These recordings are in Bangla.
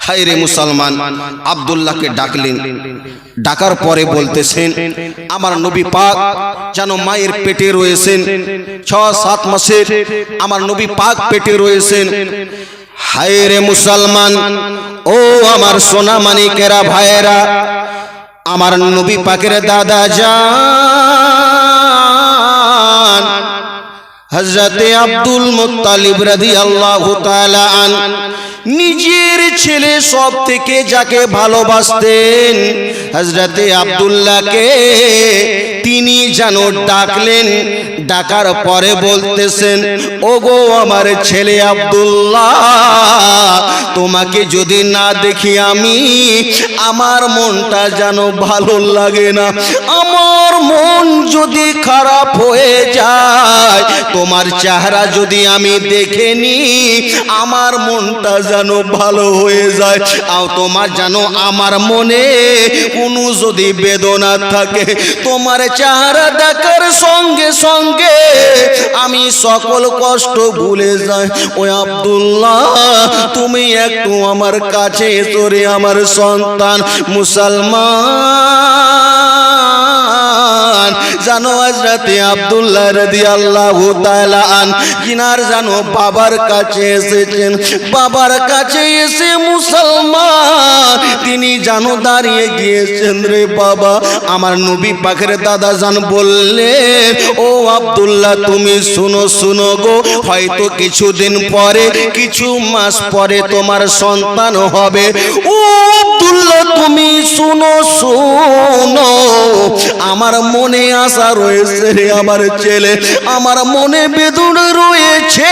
হায় রে মুসলমান, আব্দুল্লাহকে ডাকলেন। ডাকার পরে বলতেছেন, আমার নবী পাক যেন মায়ের পেটে রয়েছেন, 6-7 মাসের আমার নবী পাক পেটে রয়েছেন। হায় রে মুসলমান, ও আমার সোনা মানিকেরা ভাইয়েরা, আমার নবী পাকের দাদা জান হযরতে আব্দুল মুত্তালিব রাদিয়াল্লাহু তাআলা আন নিজের ছেলে সব থেকে যাকে ভালোবাসতেন হযরতে আব্দুল্লাহকে তিনি যেন ডাকলেন। ডাকার পরে বলতেছেন, ওগো আমার ছেলে আব্দুল্লাহ, তোমাকে যদি না দেখি আমি আমার মনটা যেন ভালো লাগে না, আমার মন যদি খারাপ হয়ে যায়, তোমার চেহারা যদি আমি দেখে নি আমার মনটা যেন ভালো হয়ে যায়। আর তোমার যেন আমার মনে কোনো যদি বেদনা থাকে, তোমার চেহারা দেখার সঙ্গে সঙ্গে আমি সকল কষ্ট ভুলে যাই। ওই আব্দুল্লাহ, তুমি একটু আমার কাছে এসো রে আমার সন্তান মুসলমান। জানো হযরতে আব্দুল্লাহ রাদিয়াল্লাহু তাআলা আন কিনার জানো বাবার কাছে এসেছেন। বাবার কাছে এসে মুসলমান তিনি জানো দাঁড়িয়ে গিয়েছেন, রে বাবা, আমার নবী পাকের দাদা জান বললেন, ও আব্দুল্লাহ তুমি শুনো শুনো গো, হয়তো কিছুদিন পরে, কিছু মাস পরে তোমার সন্তান হবে। ও আব্দুল্লাহ তুমি শুনো শুনো, আমার মনে আশা রয়েছে রে আমার ছেলে, আমার মনে বেদনা রয়েছে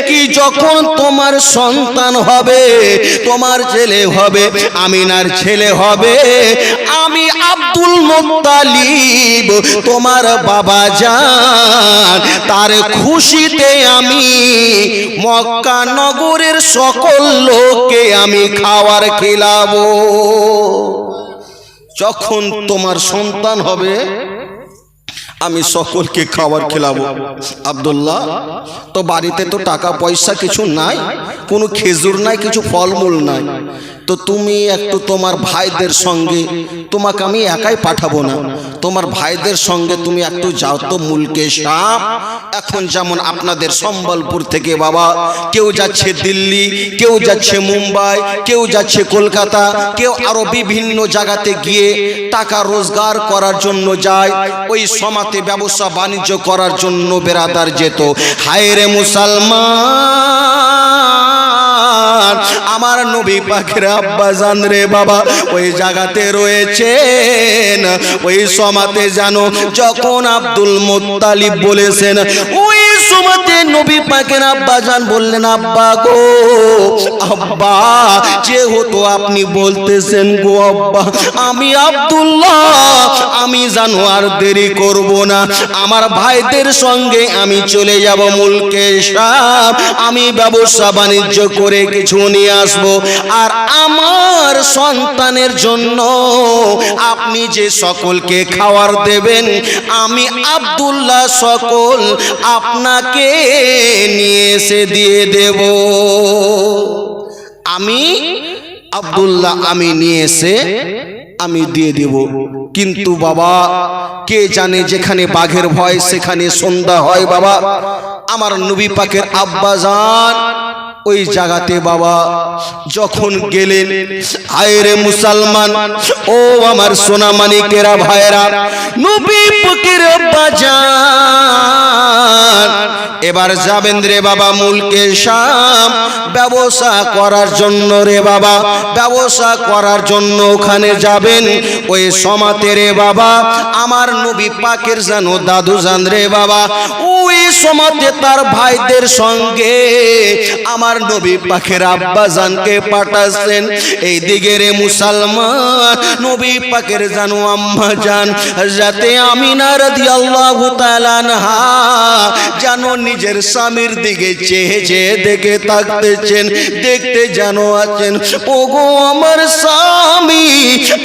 কি যখন তোমার সন্তান হবে, তোমার ছেলে হবে, আমিনার ছেলে হবে, আমি আব্দুল মুত্তালিব তোমার বাবা জান তার খুশিতে আমি মক্কা নগরের সকল লোককে আমি খাবার খিলাবো। যখন তোমার সন্তান হবে আমি সকলকে খাবার খেলাবো। আব্দুল্লাহ, তো বাড়িতে তো টাকা পয়সা কিছু নাই, কোনো খেজুর নাই, কিছু ফলমূল নাই, তো তুমি একটু তোমার ভাইদের সঙ্গে, তোমাকে আমি একাই পাঠাবো না, তোমার ভাইদের সঙ্গে তুমি একটু যাও তো মুলকে শাম। এখন যেমন আপনাদের সম্বলপুর থেকে বাবা কেউ যাচ্ছে দিল্লি, কেউ যাচ্ছে মুম্বাই, কেউ যাচ্ছে কলকাতা, কেউ আরো বিভিন্ন জায়গাতে গিয়ে টাকা রোজগার করার জন্য যায়, ওই সমাজে ব্যবসা বাণিজ্য করার জন্য বেরাদার যেত। হায় রে মুসলমান, আমার নবী পাকের আব্বা জান রে বাবা ওই জায়গাতে রয়েছেন। ওই সমাজে জানো যখন আব্দুল মুত্তালিব বলেছেন, ওই সমাজে নবী পাকের আব্বা জান বললেন, আব্বা গো আব্বা, যেহেতু আপনি বলতেছেন গো আব্বা, আমি আব্দুল্লাহ আমি জানো আর দেরি করব না, আমার ভাইদের সঙ্গে আমি চলে যাব মুলকে শাম, আমি ব্যবসা বাণিজ্য করে কিছু নিয়ে আসবো, আর আমার সন্তানের জন্য আপনি যে সকলকে খাবার দেবেন আমি আব্দুল্লাহ সকল আপনাকে নিয়ে এসে দিয়ে দেব। আমি আব্দুল্লাহ আমি নিয়ে এসে আমি দিয়ে দেব। কিন্তু বাবা কে জানে যেখানে বাঘের ভয় সেখানে সন্ধ্যা হয় বাবা। আমার নবী পাকের আব্বা জান ওই জায়গাতে বাবা যখন গেলেন, আয়রে মুসলমান, ও আমার সোনা মানিকেরা ভাইরা, নবী পাকের আব্বা জান এবার যাবেন রে বাবা মুলকে শাম ব্যবসা করার জন্য রে বাবা, ব্যবসা করার জন্য ওখানে যাবেন। ওই সমাতে রে বাবা আমার নবী পাকের জানো দাদু জান রে বাবা, ওই সমাতে তার ভাইদের সঙ্গে আমার নবী পাকের আব্বা জানকে পাঠাচ্ছেন। এই দিকে রে মুসলমান, নবী পাকের জানো আম্মা জান হযরতে আমিনা রাদিয়াল্লাহু তাআলা আনহা জানো নিজের স্বামীর দিকে চেয়ে চেয়ে দেখে থাকতেছেন, দেখতে জানো আছেন, ওগো আমার স্বামী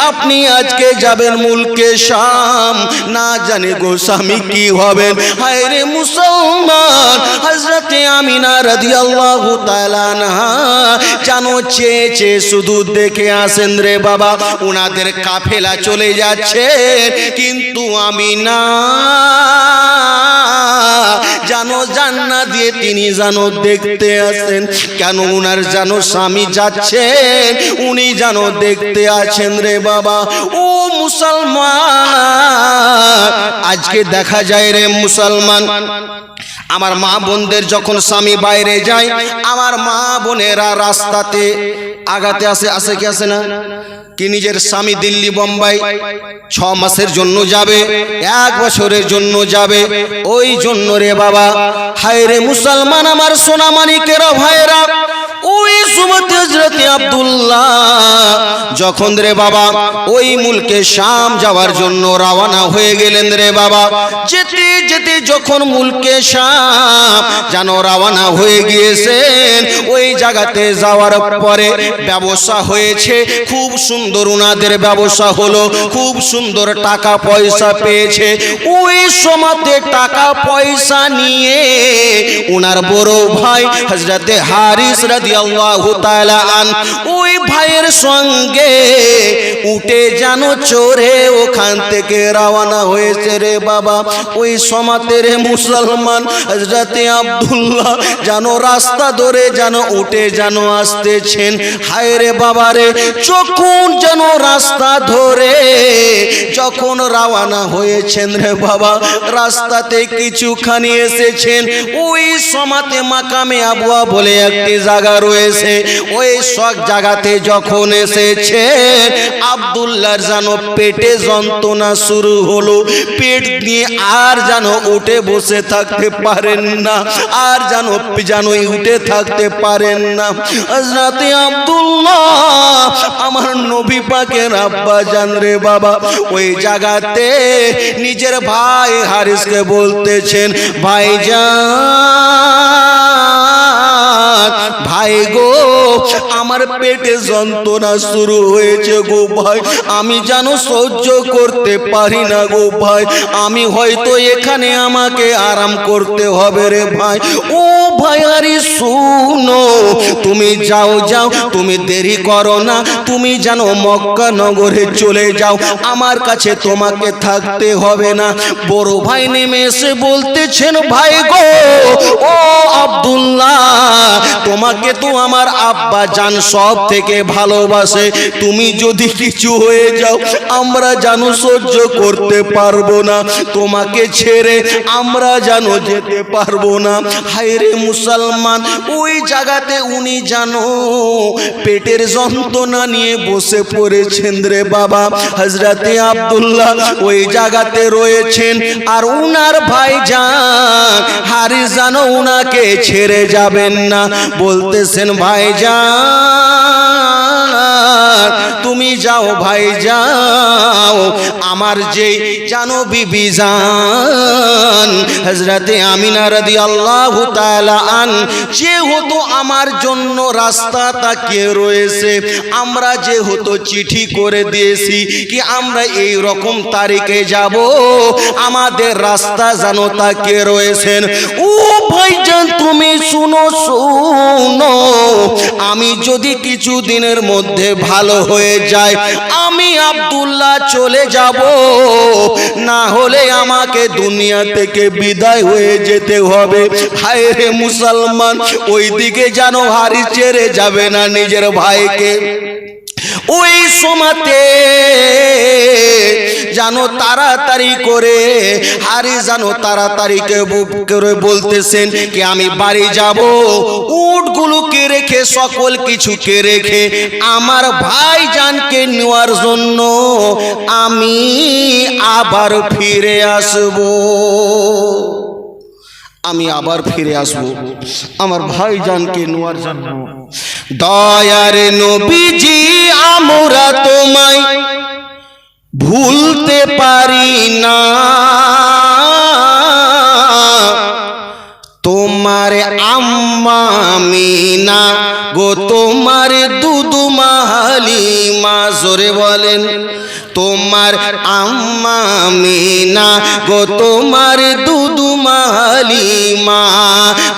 আপনি আজকে যাবেন মুলকে শাম, না জানে গো স্বামী কি হবেন। হায় রে মুসলমান, হযরতে আমিনা রাদিয়াল্লাহু তাআলা তাআলা আনহা জানো চেয়ে চেয়ে শুধু দেখে আসেন রে বাবা, উনাদের কাফেলা চলে যাচ্ছে, কিন্তু আমিনা জানো জান্নাত দিয়ে তিনি জানো দেখতে আসেন। কেন? উনার জানো স্বামী যাচ্ছেন, উনি জানো দেখতে আছেন রে বাবা। ও মুসলমান, আজকে দেখা যায় রে মুসলমান, আমার মা বোনদের যখন স্বামী বাইরে যায়, আমার মা বোনেরা রাস্তাতে আগাতে আসে কি আসে না? কি নিজের স্বামী দিল্লি বোম্বাই 6 মাসের জন্য যাবে, 1 বছরের জন্য যাবে, ওই জন্য রে বাবা, হায় রে মুসলমান আমার সোনা মানিকেরা ভাইরা, ওই সুমত হযরত আব্দুল্লাহ যখন রে বাবা ওই মুলকে শাম যাওয়ার জন্য রওনা হয়ে গেলেন রে বাবা, যেতে যেতে যখন মুলকে শাম জানো রওনা হয়ে গিয়েছেন, ওই জায়গাতে যাওয়ার পরে ব্যবসা হয়েছে, খুব সুন্দর উনাদের ব্যবসা হলো, খুব সুন্দর টাকা পয়সা পেয়েছে। ওই সময়তে টাকা পয়সা নিয়ে উনার বড় ভাই হযরতে হারিস রাদিয়াল্লাহু তাআলা আন ওই ভাইয়ের সঙ্গে উঠে জানো চড়ে ওখান থেকে রওনা হয়েছে রে বাবা। ওই সময়তে রে মুসলমান হযরতে আব্দুল্লাহ জানো রাস্তা ধরে জানো উঠে জানো আসতেছেন। হায় রে বাবা রে, যখন যেন রাস্তা ধরে যখন রওনা হয়েছেন রে বাবা, রাস্তাতে কিছুখানি এসেছেন, ওই সময়তে মাকামে আবুয়া বলে একটি জায়গা রয়েছে, ওই সব জায়গাতে যখন এসেছেন আব্দুল্লাহর যেন পেটে যন্ত্রণা শুরু হলো, পেট নিয়ে আর যেন উঠে বসে থাকতে পারেন না, আর যেন উঠে থাকতে পারেন না। হযরতে আব্দুল্লাহ আমার নবী পাকের আব্বা জান রে বাবা, ওই জায়গাতে নিজের ভাই হারিসকে বলতেছেন, ভাইজান ভাই গো, আমার পেটে যন্ত্রণা শুরু হয়েছে গো ভাই, আমি জানো সহ্য করতে পারি না গো ভাই, আমি হয়তো এখানে আমাকে আরাম করতে হবে রে ভাই। ও ভাই আরে শুনো, তুমি যাও যাও, তুমি দেরি করো না, তুমি জানো মক্কা নগরে চলে যাও, আমার কাছে তোমাকে থাকতে হবে না। বড় ভাই নেমে এসে বলতেছেন, ভাই গো ও আব্দুল্লাহ, তোমাকে তো আমার আব্বা জান সব থেকে ভালোবাসে, তুমি যদি কিছু হয়ে যাও আমরা জানো সহ্য করতে পারবো না, তোমাকে ছেড়ে আমরা জানো যেতে পারবো না। হায় রে মুসলমান, ওই জায়গাতে উনি জানো পেটের যন্ত্রণা নিয়ে বসে পড়েছেন রে বাবা। হযরতে আব্দুল্লাহ ওই জায়গাতে রয়েছেন, আর উনার ভাইজান হারিস জানো উনাকে ছেড়ে যাবেন না, বলতেছেন ভাইজান তুমি যাও, ভাই যাও, আমার যে জানো বিবি জান হযরতে আমিনা রাদিয়াল্লাহু তাআলা আন যেহেতু আমার জন্য রাস্তা তাকিয়ে রয়েছে, আমরা যেহেতু চিঠি করে দিয়েছি কি আমরা এই রকম তারিখে যাব, আমাদের রাস্তা জানো তাকিয়ে রয়েছেন। ও ভাইজান তুমি শুনো শুনো, আমি যদি কিছু দিনের মধ্যে ভালো হয়ে যায় আমি আব্দুল্লাহ চলে যাব, না হলে আমাকে দুনিয়া থেকে বিদায় হয়ে যেতে হবে। হায় রে মুসলমান, ওই দিকে জানো হারিস ছেড়ে যাবে না নিজের ভাইকে। ওই সময়তে জানো তাড়াতাড়ি করে হারিস জানো তাড়াতাড়ি করে বলতেছেন কি আমি বাড়ি যাব, উটগুলোকে রেখে সকল কিছুকে রেখে আমার ভাইজানকে নেওয়ার জন্য আমি আবার ফিরে আসব, আমি আবার ফিরে আসব আমার ভাইজানকে নেওয়ার জন্য। দয়ার নবীজি আমরা তোমায় ভুলতে পারি না, তোমার আম্মা আমিনা গো, তোমার দুদু মাহালিমা, জোরে বলেন তোমার আম্মা আমিনা গো তোমার দুদু হালিমা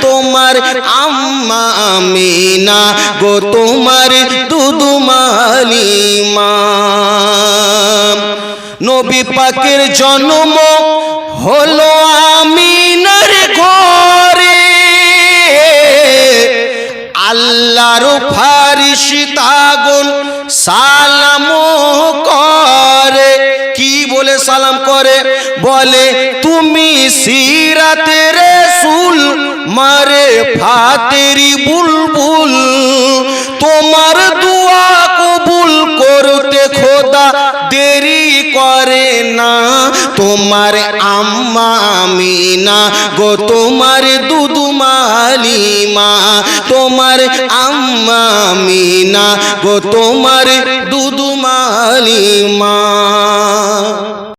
তোমার আম্মা আমিনা গো তোমার দুদু হালিমা নবী পাকের জন্ম হলো আমিনার ঘরে আল্লাহর ফারিস্তাগণ সালাম করে কি বলে সালাম করে বলে তুমি সিরাতের রাসূল মারে ফাতেরি বুলবুল তোমার দোয়া কবুল করতে খোদা দেরি করে না তোমার আম্মা আমিনা গো তোমার দুদু হালিমা তোমার আম্মা আমিনা গো তোমার দুদু হালিমা